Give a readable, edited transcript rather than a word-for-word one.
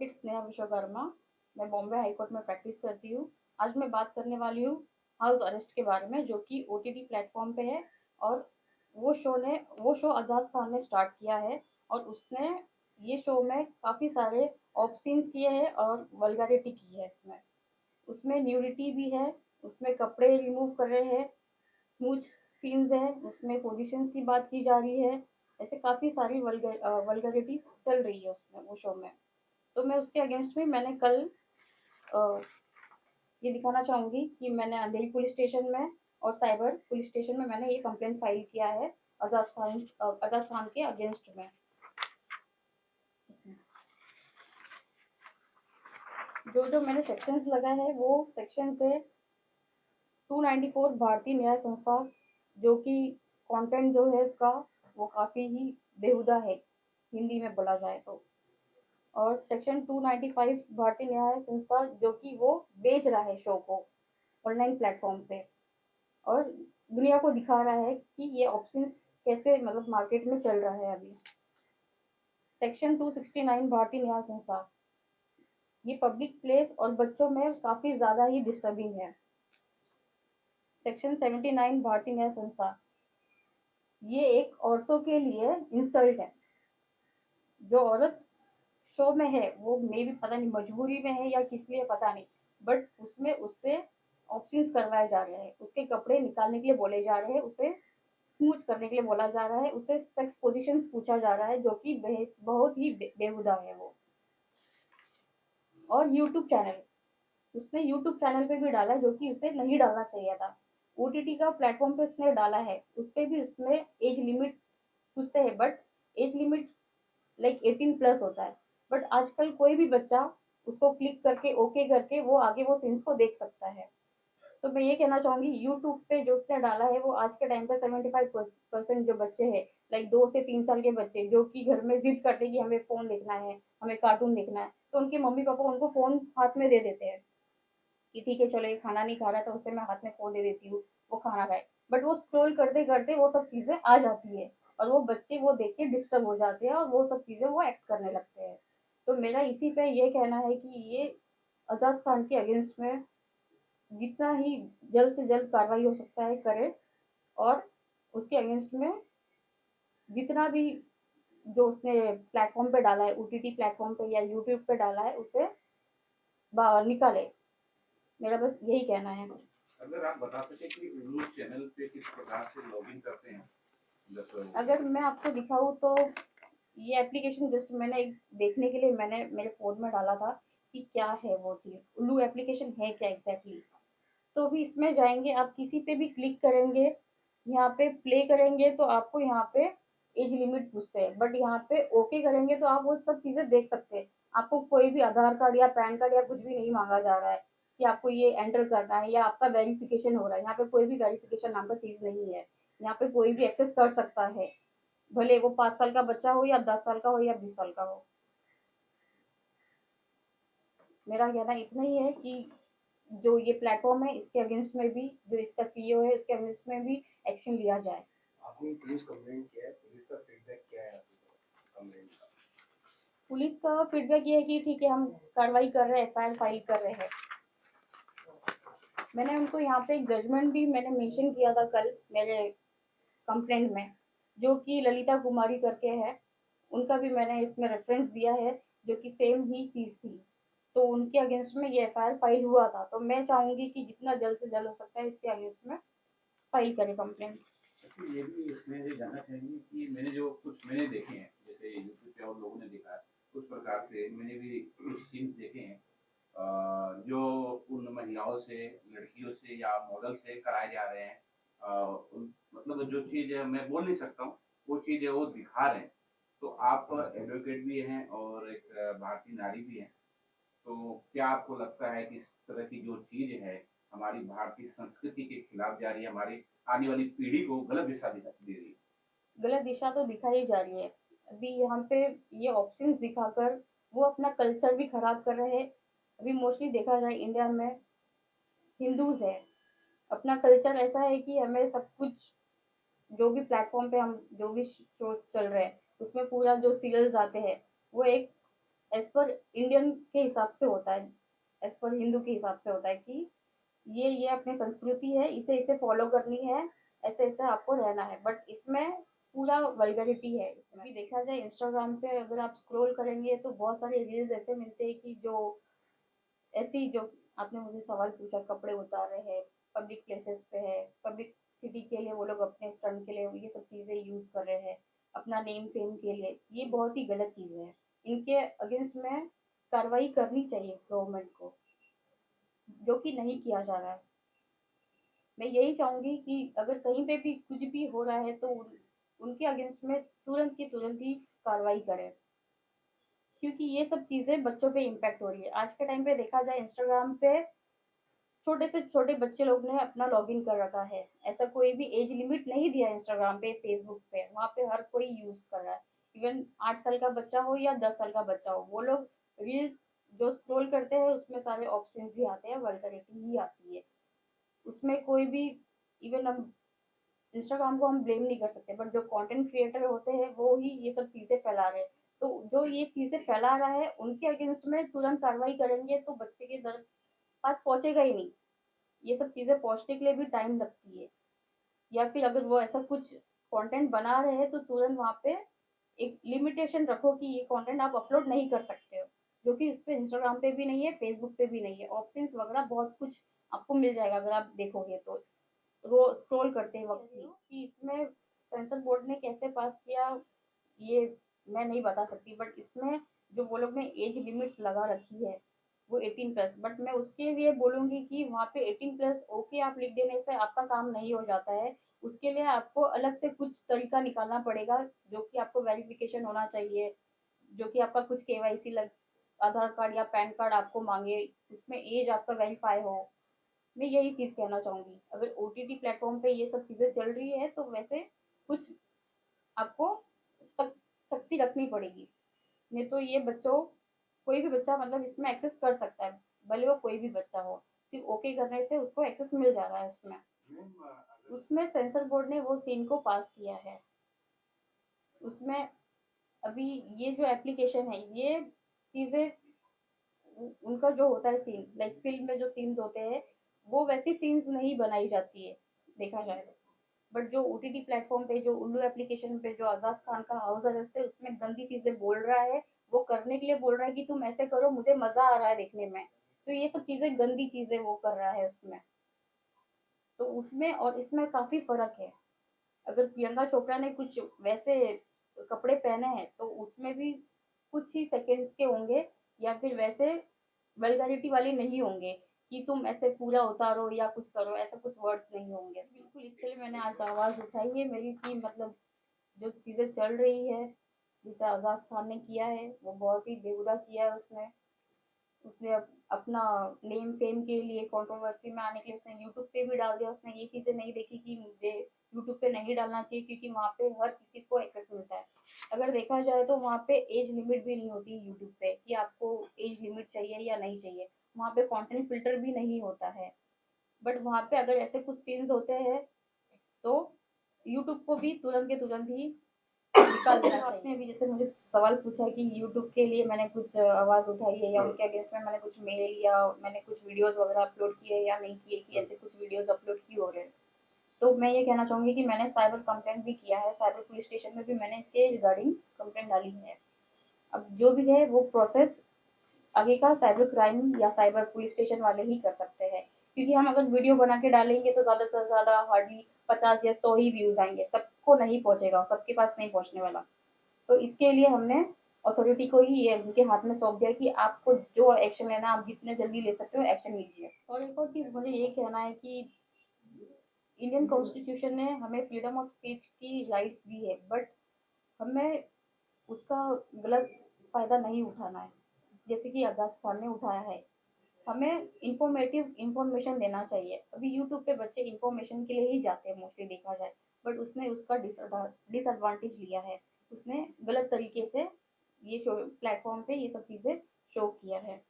Advocate Sneha Vishwakarma. मैं Bombay high court में practice करती हूँ। आज मैं बात करने वाली हूँ हाउस अरेस्ट के बारे में, जो कि ओटीटी प्लेटफॉर्म पे है। और वो शो अजाज खान ने स्टार्ट किया है, और उसने ये शो में काफ़ी सारे ऑप्शंस किए हैं और वल्गैरिटी की है। उसमें न्यूडिटी भी है, उसमें कपड़े रिमूव कर रहे हैं, स्मूथ सीन्स है, उसमें पोजीशंस की बात की जा रही है। ऐसे काफ़ी सारी वल्गैरिटी चल रही है उसमें, वो शो में। तो मैं उसके अगेंस्ट में मैंने कल अ, ये दिखाना चाहूँगी कि मैंने अंधेरी पुलिस स्टेशन में और साइबर पुलिस स्टेशन में मैंने ये कंप्लेंट फाइल किया है अजाज खान के अगेंस्ट में। जो जो मैंने सेक्शंस लगाए हैं वो सेक्शन है 294 भारतीय न्याय संस्था, जो कि कंटेंट जो है इसका वो काफ़ी ही बेहुदा है, हिंदी में बोला जाए तो। और सेक्शन 295 भारतीय न्याय संस्था, जो कि वो बेच रहा है शो को ऑनलाइन प्लेटफॉर्म पे, और दुनिया को दिखा रहा है कि ये ऑप्शंस कैसे मतलब मार्केट में चल रहा है अभी। सेक्शन 269 भारतीय न्याय संस्था, ये पब्लिक प्लेस और बच्चों में काफ़ी ज़्यादा ही डिस्टर्बिंग है। सेक्शन 79 भारतीय न्याय संस्था, ये एक औरतों के लिए इंसल्ट है। जो औरत शो में है वो मे भी पता नहीं मजबूरी में है या किस लिए पता नहीं, बट उसमें उससे ऑप्शंस करवाए जा रहे हैं, उसके कपड़े निकालने के लिए बोले जा रहे हैं, उसे स्मूथ करने के लिए बोला जा रहा है, उसे सेक्स पोजीशंस पूछा जा रहा है, जो कि बहुत ही बेहुदा है वो। और यूट्यूब चैनल, उसने यूट्यूब चैनल पे भी डाला जो कि उसे नहीं डालना चाहिए था। ओटीटी का प्लेटफॉर्म पे उसने डाला है, उस पे भी उसमें एज लिमिट पूछते हैं, but age limit like 18 plus होता है। बट आजकल कोई भी बच्चा उसको क्लिक करके ओके करके वो आगे वो सीन्स को देख सकता है। तो मैं ये कहना चाहूंगी, यूट्यूब पे जो उसने डाला है वो आज के टाइम पे 75% जो बच्चे हैं, लाइक 2 से 3 साल के बच्चे जो कि घर में जिद करते हैं कि हमें फोन देखना है, हमें कार्टून देखना है, तो उनके मम्मी पापा उनको फोन हाथ में दे देते हैं कि ठीक है चलो ये खाना नहीं खा रहा तो उसे मैं हाथ में फोन दे देती हूँ, वो खाना खाए। बट वो स्क्रॉल करते करते वो सब चीजें आ जाती है, और वो बच्चे वो देख के डिस्टर्ब हो जाते हैं और वो सब चीजें वो एक्ट करने लगते हैं। तो मेरा इसी पे ये कहना है कि ये अजाज खान के अगेंस्ट में जितना ही जल्द से जल्द कार्रवाई हो सकता है करे, और उसके अगेंस्ट में जितना भी जो उसने प्लेटफॉर्म पे डाला है, ओटीटी प्लेटफॉर्म पे या यूट्यूब पे डाला है, उसे बाहर निकाले। मेरा बस यही कहना है। अगर आप बता सके कि उल्लू चैनल पे किस प्रकार से लॉगिन करते हैं 10 लोगों अगर मैं आपको दिखाऊँ तो ये एप्लीकेशन जस्ट मैंने देखने के लिए मैंने मेरे फ़ोन में डाला था कि क्या है वो चीज़, उल्लू एप्लीकेशन है क्या एग्जैक्टली। तो अभी इसमें जाएंगे, आप किसी पे भी क्लिक करेंगे, यहाँ पे प्ले करेंगे तो आपको यहाँ पे एज लिमिट पूछते हैं, बट यहाँ पे ओके करेंगे तो आप वो सब चीज़ें देख सकते हैं। आपको कोई भी आधार कार्ड या पैन कार्ड या कुछ भी नहीं मांगा जा रहा है कि आपको ये एंटर करना है या आपका वेरिफिकेशन हो रहा है। यहाँ पे कोई भी वेरिफिकेशन नाम का चीज़ नहीं है। यहाँ पे कोई भी एक्सेस कर सकता है, भले वो 5 साल का बच्चा हो या 10 साल का हो या 20 साल का हो। मेरा कहना इतना ही है कि जो ये प्लेटफॉर्म है इसके अगेंस्ट में भी, जो इसका सीईओ है उसके अगेंस्ट में भी एक्शन लिया जाए। आपने पुलिस कंप्लेंट किया है, पुलिस का फीडबैक क्या है आपकी कंप्लेंट का? पुलिस का फीडबैक ये है कि ठीक है हम कार्रवाई कर रहे हैं, एफआईआर फाइल कर रहे हैं। मैंने उनको यहाँ पे एक जजमेंट भी मैंने मेंशन किया था कल मेरे कंप्लेंट में, जो कि ललिता कुमारी करके है, उनका भी मैंने इसमें रेफरेंस दिया है, जो कि सेम ही चीज़ थी। तो उनके अगेंस्ट में ये एफआईआर फाइल हुआ था, तो मैं चाहूंगी कि जितना जल्द से जल्द हो सकता है इसके अगेंस्ट में फाइल करें कंप्लेंट। अच्छा, ये भी इसमें ये जानना चाहेंगे कि मैंने जो कुछ मैंने देखे हैं, जैसे यूट्यूब पे और लोगों ने देखा है, उस प्रकार से मैंने भी कुछ सीन्स देखे हैं जो उन महिलाओं से, लड़कियों से या मॉडल से कराए जा रहे हैं। मतलब जो चीज़ मैं बोल नहीं सकता हूँ, वो चीज़ वो दिखा रहे हैं। तो आप एडवोकेट भी हैं और एक भारतीय नारी भी हैं, तो क्या आपको लगता है कि इस तरह की जो चीज़ है हमारी भारतीय संस्कृति के खिलाफ जा रही है, हमारी आने वाली पीढ़ी को गलत दिशा दे रही है? गलत दिशा तो दिखाई जा रही है। अभी यहाँ पे ये ऑप्शंस दिखाकर वो अपना कल्चर भी खराब कर रहे हैं। अभी मोस्टली देखा जाए इंडिया में हिंदूज है, अपना कल्चर ऐसा है कि हमें सब कुछ, जो भी प्लेटफॉर्म पे हम जो भी शो चल रहे हैं उसमें पूरा जो सीरियल्स आते हैं वो एक एज पर इंडियन के हिसाब से होता है, एज पर हिंदू के हिसाब से होता है कि ये अपनी संस्कृति है, इसे इसे फॉलो करनी है, ऐसे ऐसे आपको रहना है। बट इसमें पूरा वल्गरिटी है। इसमें भी देखा जाए इंस्टाग्राम पे अगर आप स्क्रॉल करेंगे तो बहुत सारे रील्स ऐसे मिलते हैं कि जो ऐसी जो आपने मुझे सवाल पूछा, कपड़े उतार रहे हैं, पब्लिक प्लेसेस पे है, पब्लिक सिटी के लिए वो लोग अपने स्टंट के लिए ये सब चीज़ें यूज़ कर रहे हैं, अपना नेम फेम के लिए। ये बहुत ही गलत चीज़ें हैं, इनके अगेंस्ट में कार्रवाई करनी चाहिए गवर्नमेंट को, जो कि नहीं किया जा रहा है। मैं यही चाहूंगी कि अगर कहीं पे भी कुछ भी हो रहा है तो उनके अगेंस्ट में तुरंत की तुरंत ही कार्रवाई करें, क्योंकि ये सब चीज़ें बच्चों पे इम्पैक्ट हो रही है। आज के टाइम पे देखा जाए इंस्टाग्राम पे छोटे से छोटे बच्चे लोग ने अपना लॉगिन कर रखा है। ऐसा कोई भी एज लिमिट नहीं दिया इंस्टाग्राम पे, फेसबुक पे, वहाँ पे हर कोई यूज कर रहा है। इवन 8 साल का बच्चा हो या 10 साल का बच्चा हो, वो लोग रील्स जो स्क्रॉल करते हैं उसमें सारे ऑप्शन ही आते हैं, वल्गैरिटी ही आती है उसमें। कोई भी, इवन हम इंस्टाग्राम को हम ब्लेम नहीं कर सकते, बट जो कंटेंट क्रिएटर होते हैं वो ही ये सब चीजें फैला रहे हैं। तो जो ये चीजें फैला रहा है उनके अगेंस्ट में तुरंत कार्रवाई करेंगे तो बच्चे के दर पास पहुंचेगा ही नहीं। ये सब चीजें पहुंचने के लिए भी टाइम लगती है। या फिर अगर वो ऐसा कुछ कंटेंट बना रहे हैं तो तुरंत वहाँ पे एक लिमिटेशन रखो कि ये कंटेंट आप अपलोड नहीं कर सकते हो, जो कि उस पे इंस्टाग्राम पे भी नहीं है, फेसबुक पे भी नहीं है। ऑप्शंस वगैरह बहुत कुछ आपको मिल जाएगा अगर आप देखोगे तो रो स्क्रॉल करते वक्त ही। कि इसमें सेंसर बोर्ड ने कैसे पास किया ये मैं नहीं बता सकती, बट इसमें जो वो लोग ने एज लिमिट लगा रखी है वो 18+। बट मैं उसके लिए बोलूंगी कि वहाँ पे 18+ ओके आप लिख देने से आपका काम नहीं हो जाता है। उसके लिए आपको अलग से कुछ तरीका निकालना पड़ेगा, जो कि आपको वेरिफिकेशन होना चाहिए, जो कि आपका कुछ केवाईसी लग, आधार कार्ड या पैन कार्ड आपको मांगे, उसमें एज आपका वेरीफाई हो। मैं यही चीज़ कहना चाहूँगी। अगर ओटीटी प्लेटफॉर्म पे ये सब चीज़ें चल रही है तो वैसे कुछ आपको सख्ती रखनी पड़ेगी, नहीं तो ये बच्चों, कोई भी बच्चा मतलब इसमें एक्सेस कर सकता है, भले वो कोई भी बच्चा हो, सिर्फ ओके करने से उसको एक्सेस मिल जा रहा है उसमें। उसमें सेंसर बोर्ड ने वो सीन को पास किया है। उसमें अभी ये जो एप्लीकेशन है ये चीज़ें उनका जो होता है सीन, लाइक फिल्म में जो सीन्स होते हैं वो वैसी सीन्स नहीं बनाई जाती है देखा जाए तो। बट जो ओटीटी प्लेटफॉर्म पे, जो उल्लू एप्लीकेशन पे जो अजाज खान का हाउस अरेस्ट है उसमें गंदी चीजें बोल रहा है, वो करने के लिए बोल रहा है कि तुम ऐसे करो मुझे मजा आ रहा है देखने में, तो ये सब चीजें गंदी चीजें वो कर रहा है उसमें। तो उसमें और इसमें काफी फर्क है। अगर प्रियंका चोपड़ा ने कुछ वैसे कपड़े पहने हैं तो उसमें भी कुछ ही सेकंड्स के होंगे, या फिर वैसे वल्गैरिटी वाले नहीं होंगे कि तुम ऐसे पूरा उतारो या कुछ करो, ऐसा कुछ वर्ड्स नहीं होंगे बिल्कुल। इसके लिए मैंने आज आवाज उठाई है मेरी कि मतलब जो चीजें चल रही है, जिसे आजाद खान ने किया है वो बहुत ही बेहुदा किया है। उसने उसने अपना नेम फेम के लिए कंट्रोवर्सी में आने के लिए उसने यूट्यूब पे भी डाल दिया। उसने ये चीज़ें नहीं देखी कि मुझे यूट्यूब पे नहीं डालना चाहिए क्योंकि वहाँ पे हर किसी को एक्सेस मिलता है। अगर देखा जाए तो वहाँ पे एज लिमिट भी नहीं होती यूट्यूब पे कि आपको एज लिमिट चाहिए या नहीं चाहिए। वहाँ पे कंटेंट फिल्टर भी नहीं होता है। बट वहाँ पे अगर ऐसे कुछ सीन्स होते हैं तो यूट्यूब को भी तुरंत के तुरंत ही निकाल देना चाहिए। आपने अभी जैसे मुझे सवाल पूछा है कि यूट्यूब के लिए मैंने कुछ आवाज़ उठाई है या उनके अगेंस्ट में मैंने कुछ मेल या मैंने कुछ वीडियोस वगैरह अपलोड किए या नहीं किए, कि ऐसे कुछ वीडियोस अपलोड क्यों हो रहे हैं। तो मैं ये कहना चाहूँगी कि मैंने साइबर कंप्लेंट भी किया है, साइबर पुलिस स्टेशन में भी मैंने इसके रिगार्डिंग कंप्लेंट डाली है। अब जो भी है वो प्रोसेस आगे का साइबर क्राइम या साइबर पुलिस स्टेशन वाले ही कर सकते हैं, क्योंकि हम अगर वीडियो बना के डालेंगे तो ज़्यादा से ज़्यादा हार्डली 50 या 100 ही व्यूज़ आएंगे, सबको नहीं पहुँचेगा, सबके पास नहीं पहुँचने वाला। तो इसके लिए हमने अथॉरिटी को ही ये उनके हाथ में सौंप दिया कि आपको जो एक्शन लेना आप जितने जल्दी ले सकते हो एक्शन लीजिए। और एक और चीज़ मुझे ये कहना है कि इंडियन कॉन्स्टिट्यूशन ने हमें फ्रीडम ऑफ स्पीच की राइट्स दी है, बट हमें उसका गलत फ़ायदा नहीं उठाना है, जैसे कि अब्बास खान ने उठाया है। हमें इंफॉर्मेटिव इंफॉर्मेशन देना चाहिए। अभी यूट्यूब पे बच्चे इंफॉर्मेशन के लिए ही जाते हैं मोस्टली देखा जाए, बट उसने उसका डिसएडवांटेज लिया है। उसने गलत तरीके से ये शो प्लेटफॉर्म पे ये सब चीज़ें शो किया है।